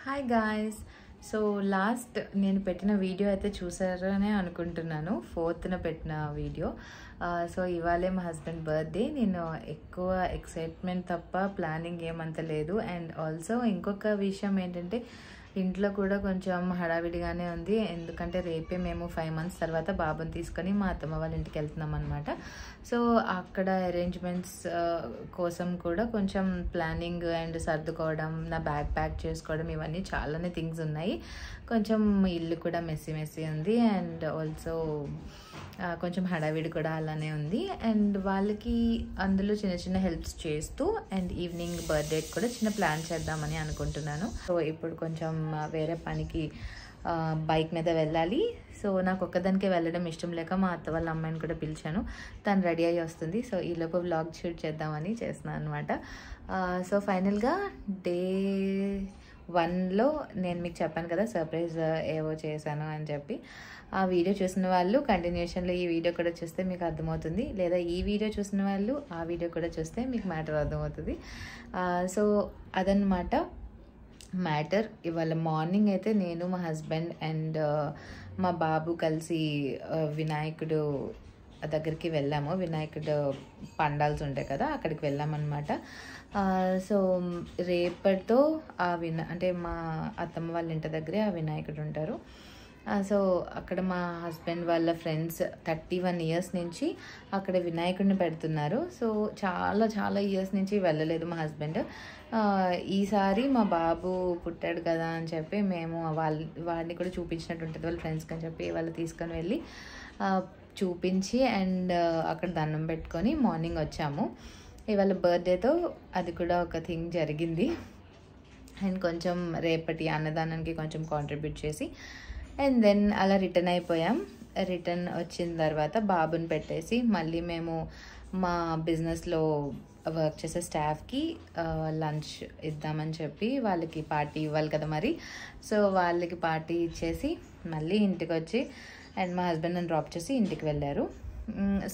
Hi guys. So last నేను పెట్టిన video అయితే చూసారనే అనుకుంటున్నాను, 4th పెట్టిన వీడియో. సో ఇవాళే మా హస్బెండ్ బర్త్డే. నేను ఎక్కువ ఎక్సైట్మెంట్ తప్ప ప్లానింగ్ ఏమంత లేదు. అండ్ ఆల్సో ఇంకొక విషయం ఏంటంటే ఇంట్లో కూడా కొంచెం హడావిడిగానే ఉంది. ఎందుకంటే రేపే మేము 5 months తర్వాత బాబుని తీసుకొని మా అత్తమ్మ వాళ్ళ ఇంటికి వెళ్తున్నాం అనమాట. సో అక్కడ అరేంజ్మెంట్స్ కోసం కూడా కొంచెం ప్లానింగ్ అండ్ సర్దుకోవడం, నా బ్యాగ్ ప్యాక్ చేసుకోవడం, ఇవన్నీ చాలానే థింగ్స్ ఉన్నాయి. కొంచెం ఇల్లు కూడా మెస్సీ ఉంది. అండ్ ఆల్సో కొంచెం హడావిడి కూడా అలానే ఉంది. అండ్ వాళ్ళకి అందులో చిన్న చిన్న హెల్ప్స్ చేస్తూ అండ్ ఈవినింగ్ బర్త్డే కూడా చిన్న ప్లాన్ చేద్దామని అనుకుంటున్నాను. సో ఇప్పుడు కొంచెం వేరే పనికి బైక్ మీద వెళ్ళాలి. సో నాకు ఒక్కదానికే వెళ్ళడం ఇష్టం లేక మా అత్త వాళ్ళ అమ్మాయిని కూడా పిలిచాను. తను రెడీ అయ్యి వస్తుంది. సో ఈలోపు వ్లాగ్ షూట్ చేద్దామని చేస్తున్నాను అనమాట. సో ఫైనల్గా డే 1లో నేను మీకు చెప్పాను కదా సర్ప్రైజ్ ఏవో చేశాను అని చెప్పి. ఆ వీడియో చూసిన వాళ్ళు కంటిన్యూషన్లో ఈ వీడియో కూడా చూస్తే మీకు అర్థమవుతుంది, లేదా ఈ వీడియో చూసిన వాళ్ళు ఆ వీడియో కూడా చూస్తే మీకు మ్యాటర్ అర్థమవుతుంది. సో అదనమాట మ్యాటర్. ఇవాళ మార్నింగ్ అయితే నేను, మా హస్బెండ్ అండ్ మా బాబు కలిసి వినాయకుడు దగ్గరికి వెళ్ళాము. వినాయకుడు పండాల్సి ఉంటాయి కదా, అక్కడికి వెళ్ళామన్నమాట. సో రేపటితో అంటే మా అత్తమ్మ వాళ్ళ ఇంటి దగ్గరే ఆ వినాయకుడు ఉంటారు. సో అక్కడ మా హస్బెండ్ వాళ్ళ ఫ్రెండ్స్ 31 years నుంచి అక్కడ వినాయకుడిని పెడుతున్నారు. సో చాలా ఇయర్స్ నుంచి వెళ్ళలేదు మా హస్బెండ్. ఈసారి మా బాబు పుట్టాడు కదా అని చెప్పి మేము వాడిని కూడా చూపించినట్టు ఉంటుంది వాళ్ళ ఫ్రెండ్స్కి అని చెప్పి వాళ్ళు తీసుకొని వెళ్ళి చూపించి అండ్ అక్కడ దండం పెట్టుకొని మార్నింగ్ వచ్చాము. ఇవాళ బర్త్డేతో అది కూడా ఒక థింగ్ జరిగింది. అండ్ కొంచెం రేపటి అన్నదానానికి కొంచెం కాంట్రిబ్యూట్ చేసి అండ్ దెన్ అలా రిటర్న్ అయిపోయాం. రిటర్న్ వచ్చిన తర్వాత బాబుని పెట్టేసి మళ్ళీ మేము మా బిజినెస్లో వర్క్ చేసే స్టాఫ్కి లంచ్ ఇద్దామని చెప్పి వాళ్ళకి పార్టీ ఇవ్వాలి కదా మరి. సో వాళ్ళకి పార్టీ ఇచ్చేసి మళ్ళీ ఇంటికి వచ్చి అండ్ మా హస్బెండ్ నన్ను డ్రాప్ చేసి ఇంటికి వెళ్ళారు.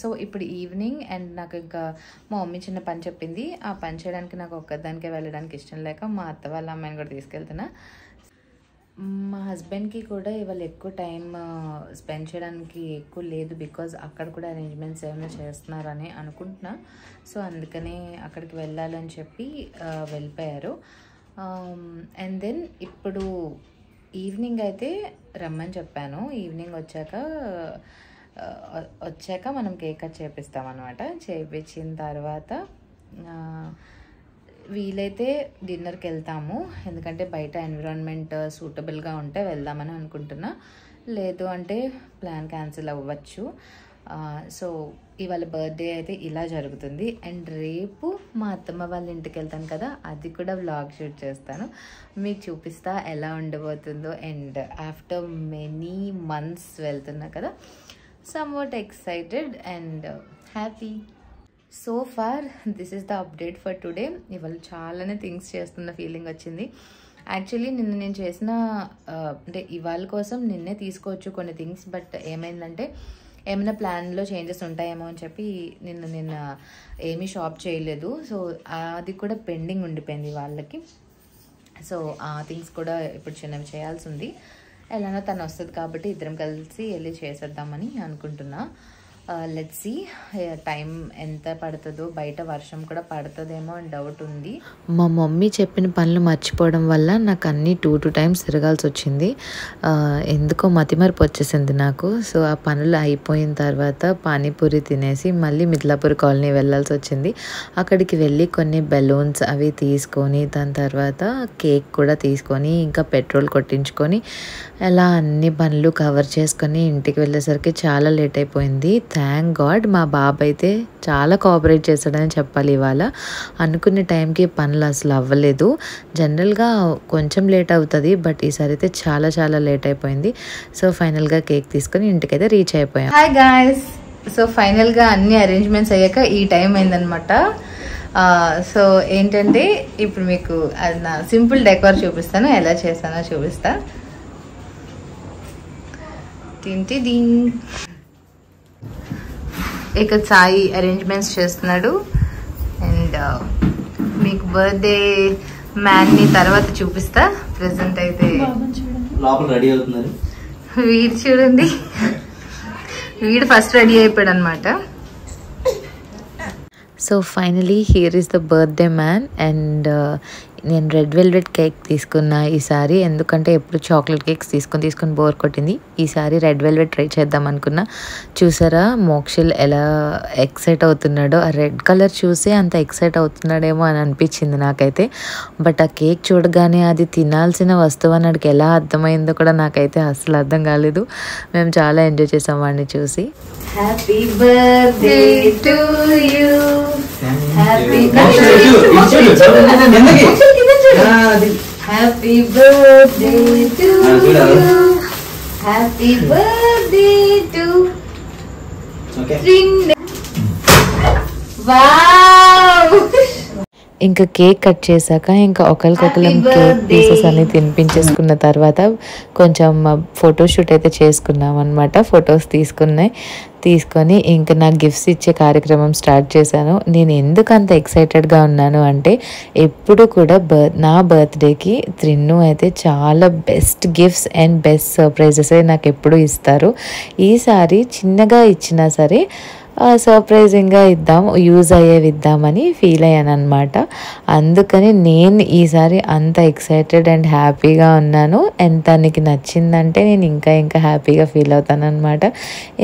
సో ఇప్పుడు ఈవినింగ్ అండ్ నాకు ఇంకా మా మమ్మీ చిన్న పని చెప్పింది. ఆ పని చేయడానికి నాకు ఒక్కదానికే వెళ్ళడానికి ఇష్టం లేక మా అత్త వాళ్ళ అమ్మాయిని కూడా తీసుకెళ్తున్నా. మా హస్బెండ్కి కూడా ఇవాళ ఎక్కువ టైం స్పెండ్ చేయడానికి ఎక్కువ లేదు, బికాజ్ అక్కడ కూడా అరేంజ్మెంట్స్ ఏమైనా చేస్తున్నారని అనుకుంటున్నా. సో అందుకనే అక్కడికి వెళ్ళాలని చెప్పి వెళ్ళిపోయారు. అండ్ దెన్ ఇప్పుడు ఈవినింగ్ అయితే రమ్మని చెప్పాను. ఈవినింగ్ వచ్చాక మనం కేక్ కట్ చేపిస్తాం అనమాట. చేయించిన తర్వాత వీలైతే డిన్నర్కి వెళ్తాము, ఎందుకంటే బయట ఎన్విరాన్మెంట్ సూటబుల్గా ఉంటే వెళ్దామని అనుకుంటున్నా. లేదు అంటే ప్లాన్ క్యాన్సిల్ అవ్వచ్చు. సో ఇవాళ బర్త్డే అయితే ఇలా జరుగుతుంది. అండ్ రేపు మా అత్తమ్మ వాళ్ళ ఇంటికి వెళ్తాను కదా, అది కూడా వ్లాగ్ షూట్ చేస్తాను, మీకు చూపిస్తా ఎలా ఉండబోతుందో. అండ్ ఆఫ్టర్ మెనీ మంత్స్ వెళ్తున్నా కదా, somewhat excited and happy. So far this is the update for today. ఇవాళ చాలానే థింగ్స్ చేస్తున్న ఫీలింగ్ వచ్చింది. యాక్చువల్లీ నిన్న నేను చేసిన అంటే ఇవాళ కోసం నిన్నే తీసుకోవచ్చు కొన్ని థింగ్స్, బట్ ఏమైందంటే ఏమైనా ప్లాన్లో చేంజెస్ ఉంటాయేమో అని చెప్పి నిన్న ఏమీ షాప్ చేయలేదు. సో అది కూడా పెండింగ్ ఉండిపోయింది వాళ్ళకి. సో ఆ థింగ్స్ కూడా ఇప్పుడు చిన్నవి చేయాల్సి ఉంది. ఎలానో తను వస్తుంది కాబట్టి ఇద్దరం కలిసి వెళ్ళి చేసేద్దామని అనుకుంటున్నా. లెట్స్ సీ టైం ఎంత పడుతుందో. బయట వర్షం కూడా పడుతుందేమో అని డౌట్ ఉంది. మా మమ్మీ చెప్పిన పనులు మర్చిపోవడం వల్ల నాకు అన్నీ 2 times తిరగాల్సి వచ్చింది. ఎందుకో మతిమరుపు వచ్చేసింది నాకు. సో ఆ పనులు అయిపోయిన తర్వాత పానీపూరి తినేసి మళ్ళీ మిద్లాపూర్ కాలనీ వెళ్ళాల్సి వచ్చింది. అక్కడికి వెళ్ళి కొన్ని బెలూన్స్ అవి తీసుకొని దాని తర్వాత కేక్ కూడా తీసుకొని ఇంకా పెట్రోల్ కొట్టించుకొని అలా అన్ని పనులు కవర్ చేసుకొని ఇంటికి వెళ్ళేసరికి చాలా లేట్ అయిపోయింది. థ్యాంక్ గాడ్ మా బాబు అయితే చాలా కోఆపరేట్ చేశాడని చెప్పాలి. ఇవాళ అనుకునే టైంకి పనులు అసలు అవ్వలేదు. జనరల్గా కొంచెం లేట్ అవుతుంది, బట్ ఈసారి అయితే చాలా లేట్ అయిపోయింది. సో ఫైనల్గా కేక్ తీసుకొని ఇంటికైతే రీచ్ అయిపోయాం. Hi guys. సో ఫైనల్గా అన్ని అరేంజ్మెంట్స్ అయ్యాక ఈ టైం అయిందనమాట. సో ఏంటంటే ఇప్పుడు మీకు అది నా సింపుల్ డెకోర్ చూపిస్తాను, ఎలా చేస్తానో చూపిస్తా. ఇక్కడ సాయి అరేంజ్మెంట్స్ చేస్తున్నాడు. అండ్ మీకు బర్త్డే మ్యాన్ ని తర్వాత చూపిస్తా. ప్రెసెంట్ అయితే లోపల రెడీ అవుతున్నారు. వీడు చూడండి, వీడు ఫస్ట్ రెడీ అయిపోయాడు అనమాట. So finally here is the birthday man. And నేను రెడ్ వెల్వెట్ కేక్ తీసుకున్నా ఈసారి, ఎందుకంటే ఎప్పుడు చాక్లెట్ కేక్స్ తీసుకొని బోర్ కొట్టింది. ఈసారి రెడ్ వెల్వెట్ ట్రై చేద్దాం అనుకున్నా. చూసారా మోక్షల్ ఎలా ఎక్సైట్ అవుతున్నాడో, ఆ రెడ్ కలర్ చూసి అంత ఎక్సైట్ అవుతున్నాడేమో అని అనిపించింది నాకైతే. బట్ ఆ కేక్ చూడగానే అది తినాల్సిన వస్తువు అని అడిగి ఎలా అర్థమైందో కూడా నాకైతే అసలు అర్థం కాలేదు. మేము చాలా ఎంజాయ్ చేసాం వాడిని చూసి. Happy birthday to you, happy happy birthday to you, happy birthday to wow. ఇంకా కేక్ కట్ చేశాక ఇంకా ఒకరికొకరం కేక్ పీసెస్ అన్ని తినిపించేసుకున్న తర్వాత కొంచెం ఫోటోషూట్ అయితే చేసుకున్నాం అనమాట. ఫొటోస్ తీసుకొని ఇంకా నాకు గిఫ్ట్స్ ఇచ్చే కార్యక్రమం స్టార్ట్ చేశాను. నేను ఎందుకు అంత ఎక్సైటెడ్గా ఉన్నాను అంటే ఎప్పుడు కూడా నా బర్త్డేకి త్రిన్ను అయితే చాలా best gifts and best surprises నాకు ఎప్పుడు ఇస్తారు. ఈసారి చిన్నగా ఇచ్చినా సరే సర్ప్రైజింగ్గా యూజ్ అయ్యేవి ఇద్దామని ఫీల్ అయ్యాను అనమాట. అందుకని నేను ఈసారి అంత ఎక్సైటెడ్ అండ్ హ్యాపీగా ఉన్నాను. అండ్ తనకి నచ్చిందంటే నేను ఇంకా హ్యాపీగా ఫీల్ అవుతాను అనమాట.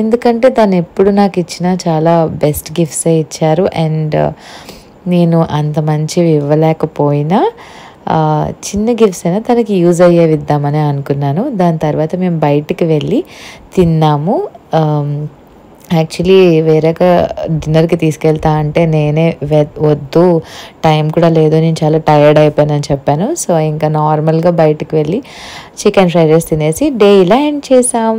ఎందుకంటే తను ఎప్పుడు నాకు ఇచ్చిన చాలా బెస్ట్ గిఫ్ట్సే ఇచ్చారు. అండ్ నేను అంత మంచివి ఇవ్వలేకపోయినా చిన్న గిఫ్ట్స్ అయినా తనకి యూజ్ అయ్యేవి ఇద్దామని అనుకున్నాను. దాని తర్వాత మేము బయటికి వెళ్ళి తిన్నాము. యాక్చువల్లీ వేరేగా డిన్నర్కి తీసుకెళ్తా అంటే నేనే వద్దు, టైం కూడా లేదు, నేను చాలా టైర్డ్ అయిపోయానని చెప్పాను. సో ఇంకా నార్మల్గా బయటకు వెళ్ళి చికెన్ ఫ్రైడ్ రైస్ తినేసి డే ఇలా ఎండ్ చేసాం.